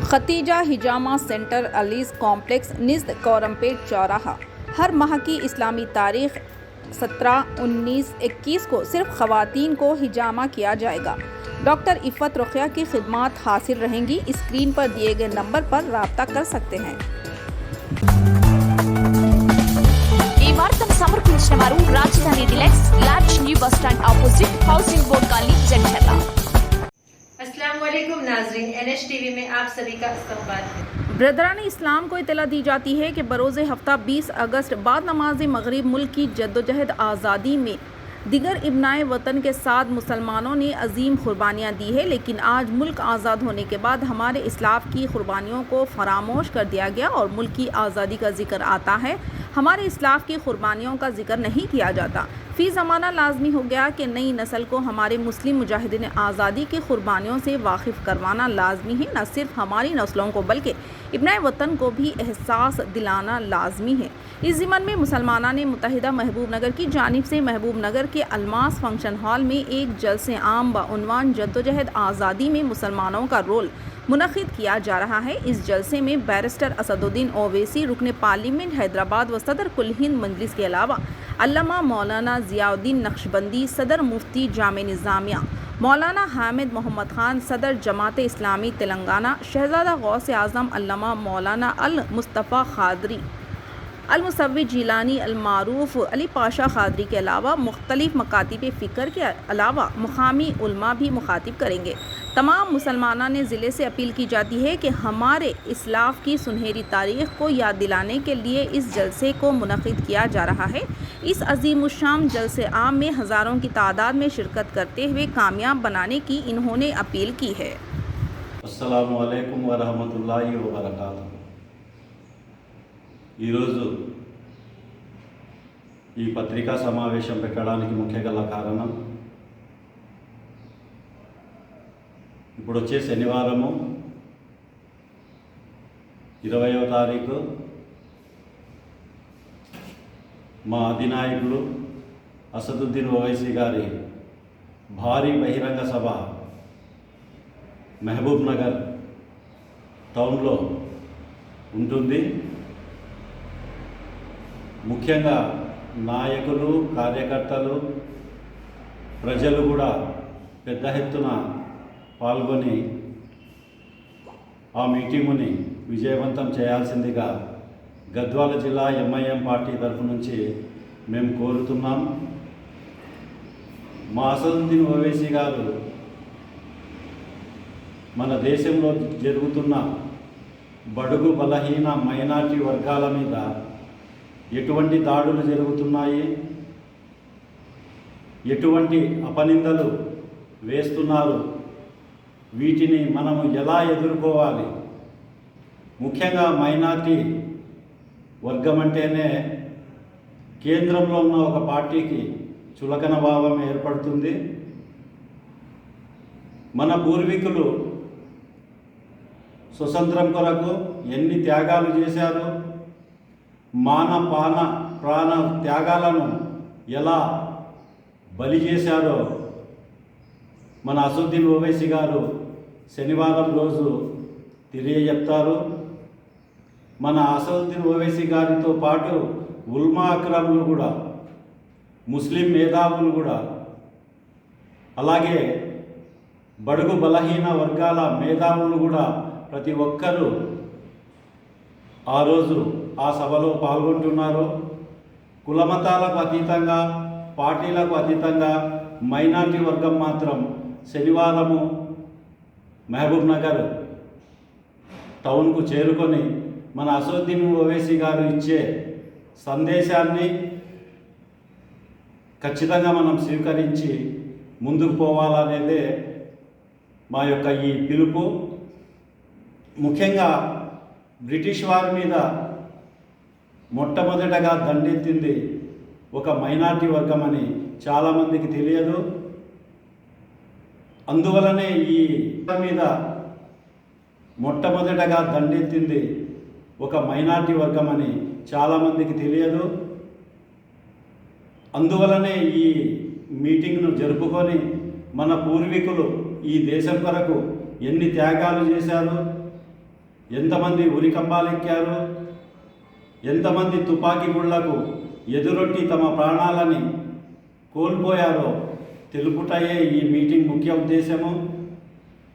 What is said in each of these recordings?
Khadija हिजामा centre allies complex निज़द कोरमपेट चौराहा। हर माह की इस्लामी तारीख 17, 19, 21 को सिर्फ ख़वातीन को हिजामा किया जाएगा। डॉक्टर इफ़त रुक़िया की खिदमात हासिल रहेंगी। स्क्रीन पर दिए गए नंबर पर रब्ता कर सकते हैं। ఈ వార్తను సమర్పించిన వారు రాజధాని deluxe large new bus stand opposite housing board colony Jadcherla. अस्सलाम वालेकुम नाज़रीन, NH TV में आप सभी का इस्तकबाल है। ब्रदरान इस्लाम को इतला दी जाती है कि बरोज़ हफ्ता 20 अगस्त बाद नमाज मगरिब मुल्क की जद्दोजहद आज़ादी में दिगर इब्नाए वतन के साथ मुसलमानों ने अजीम कुर्बानियाँ दी है, लेकिन आज मुल्क आज़ाद होने के बाद हमारे इस्लाफ की कुर्बानियों को फरामोश कर दिया गया और मुल्क की आज़ादी का जिक्र आता है, हमारे इस्लाफ की कुर्बानियों का जिक्र नहीं किया जाता। फ़ी ज़माना लाजमी हो गया कि नई नस्ल को हमारे मुस्लिम मुजाहिदीन आज़ादी की कुर्बानियों से वाकिफ़ करवाना लाजमी है। न सिर्फ हमारी नस्लों को बल्कि इब्नाए वतन को भी एहसास दिलाना लाजमी है। इस ज़िमन में मुसलमाना ने मुत्तहिदा महबूब नगर की जानिब से महबूब नगर के अलमास फंक्शन हॉल में एक जलसे आम बउनवान जद्दोजहद आज़ादी में मुसलमानों का रोल मुनक़िद किया जा रहा है। इस जलसे में बैरिस्टर असदुद्दीन ओवैसी रुकन पार्लियामेंट हैदराबाद व सदर कुल हिंद मजलिस के अलावा अल्लामा मौलाना ज़ियाउद्दीन नक्शबंदी, सदर मुफ्ती जामे निज़ामिया, मौलाना हामिद मोहम्मद खान, सदर जमात इस्लामी तेलंगाना, शहज़ादा गौस आज़म अल्लामा मौलाना अल मुस्तफ़ा खादरी, अल मुसव्वी जीलानी, अल मारूफ अली पाशा खादरी के अलावा मुख्तलिफ मकातिब फ़िक्र के अलावा मुकामी उलमा भी मुखातिब करेंगे। तमाम मुसलमाना ने ज़िले से अपील की जाती है कि हमारे इस्लाफ की सुनहरी तारीख़ को याद दिलाने के लिए इस जलसे को मुनक़िद किया जा रहा है। इस अज़ीमुश्शान जलसे आम में हज़ारों की तादाद में शिरकत करते हुए कामयाब बनाने की इन्होंने अपील की है। अस्सलामु अलैकुम व रहमतुल्लाहि व बरकातुहू। ఈరోజు ఈ పత్రికా సమావేశం పెట్టడానికి ముఖ్య గల కారణం ఇప్పుడు వచ్చే శనివారము 20వ తారీఖు మా అధినాయకులు అసదుద్దీన్ ఓవైసీ గారి భారీ బహిరంగ సభ మహబూబ్ నగర్ టౌన్లో ఉంటుంది। ముఖ్యంగా నాయకులు, కార్యకర్తలు, ప్రజలు కూడా పెద్ద ఎత్తున పాల్గొని ఆ మీటింగుని విజయవంతం చేయాల్సిందిగా గద్వాల జిల్లా ఎంఐఎం పార్టీ తరఫు నుంచి మేము కోరుతున్నాం। మా అసదుద్దీన్ ఓవైసీ గారు మన దేశంలో జరుగుతున్న బడుగు బలహీన మైనారిటీ వర్గాల మీద ఎటువంటి దాడులు జరుగుతున్నాయి, ఎటువంటి అపనిందలు వేస్తున్నారు, వీటిని మనము ఎలా ఎదుర్కోవాలి, ముఖ్యంగా మైనారిటీ వర్గం అంటేనే కేంద్రంలో ఉన్న ఒక పార్టీకి చులకన భావం ఏర్పడుతుంది। మన పూర్వీకులు స్వతంత్రం కొరకు ఎన్ని త్యాగాలు చేశారు, మాన పాన ప్రాణ త్యాగాలను ఎలా బలి చేశారో మన అసదుద్దీన్ ఓవైసీ గారు శనివారం రోజు తెలియజెప్తారు। మన అసదుద్దీన్ ఓవైసీ గారితో పాటు ఉల్మా అక్రములు కూడా, ముస్లిం మేధావులు కూడా, అలాగే బడుగు బలహీన వర్గాల మేధావులు కూడా ప్రతి ఒక్కరూ ఆ రోజు ఆ సభలో పాల్గొంటున్నారు। కులమతాలకు అతీతంగా, పార్టీలకు అతీతంగా మైనారిటీ వర్గం మాత్రం శనివారము మహబూబ్ నగర్ టౌన్కు చేరుకొని మన అసదుద్దీన్ ఓవైసీ గారు ఇచ్చే సందేశాన్ని ఖచ్చితంగా మనం స్వీకరించి ముందుకు పోవాలనేదే మా యొక్క ఈ పిలుపు। ముఖ్యంగా బ్రిటిష్ వారి మీద మొట్టమొదటగా దండెత్తింది ఒక మైనారిటీ వర్గం అని చాలామందికి తెలియదు। అందువలనే ఈ మీద మొట్టమొదటగా దండెత్తింది ఒక మైనారిటీ వర్గం అని చాలామందికి తెలియదు। అందువలనే ఈ మీటింగ్ను జరుపుకొని మన పూర్వీకులు ఈ దేశం కొరకు ఎన్ని త్యాగాలు చేశారు, ఎంతమంది ఉరికంబాలెక్కారు, ఎంతమంది తుపాకీ గుళ్లకు ఎదురొట్టి తమ ప్రాణాలని కోల్పోయారో తెలుపుటయే ఈ మీటింగ్ ముఖ్య ఉద్దేశము.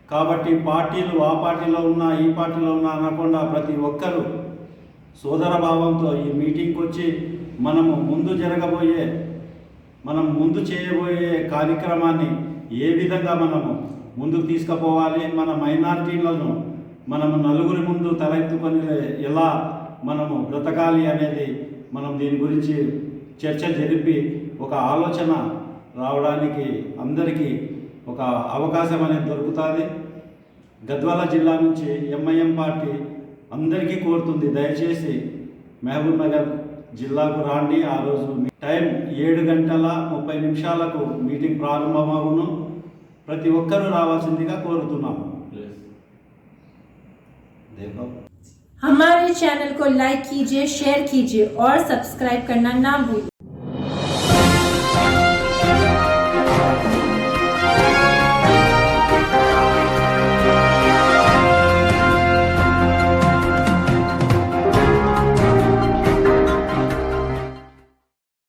కాబట్టి పార్టీలు ఆ పార్టీలో ఉన్నా ఈ పార్టీలో ఉన్నా అనకుండా ప్రతి ఒక్కరూ సోదర భావంతో ఈ మీటింగ్కి వచ్చి మనం ముందు చేయబోయే కార్యక్రమాన్ని ఏ విధంగా మనము ముందుకు తీసుకుపోవాలి, మన మైనారిటీలను మనము నలుగురి ముందు తలెత్తుకొని ఎలా మనము బ్రతకాలి అనేది మనం దీని గురించి చర్చ జరిపి ఒక ఆలోచన రావడానికి అందరికీ ఒక అవకాశం అనేది దొరుకుతుంది. గద్వాల జిల్లా నుంచి ఎంఐఎం పార్టీ అందరికీ కోరుతుంది, దయచేసి మహబూబ్ నగర్ జిల్లాకు రాండి. ఆ రోజు టైం 7:30 మీటింగ్ ప్రారంభమవును. ప్రతి ఒక్కరూ రావాల్సిందిగా కోరుతున్నాము. हमारे चैनल को लाइक कीजिए, शेयर कीजिए और सब्सक्राइब करना ना भूलिए।